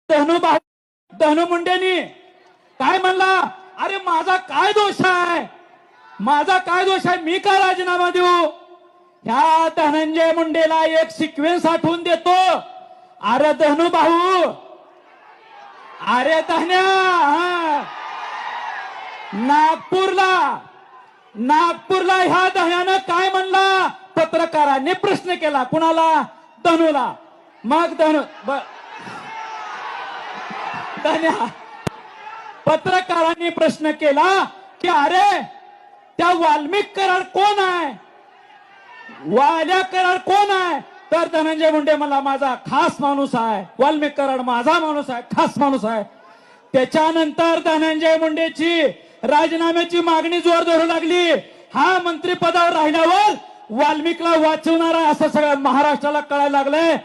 धनु मुंडेनी काय म्हणला, अरे माझा काय दोष आहे, माझा काय दोष आहे, मी का राजीनामा देऊ. ह्या धनंजय मुंडेला एक सिक्वेन्स आठवून देतो. अरे धनु भाऊ, अरे धन्या, नागपूरला ह्या धन्यानं काय म्हणला, पत्रकारांनी प्रश्न केला कुणाला, धनुला. मग धन्या पत्रकारांनी प्रश्न केला की अरे त्या वाल्मिक कराड कोण आहे, वाल्या कराड कोण आहे. तर धनंजय मुंडे मला माझा खास माणूस आहे, वाल्मिक कराड माझा माणूस आहे, खास माणूस आहे. त्याच्यानंतर धनंजय मुंडेची राजीनाम्याची मागणी जोर धरू लागली. हा मंत्रिपदावर राहिल्यावर वाल्मिकला वाचवणारा असं सगळं महाराष्ट्राला कळायला लागलंय.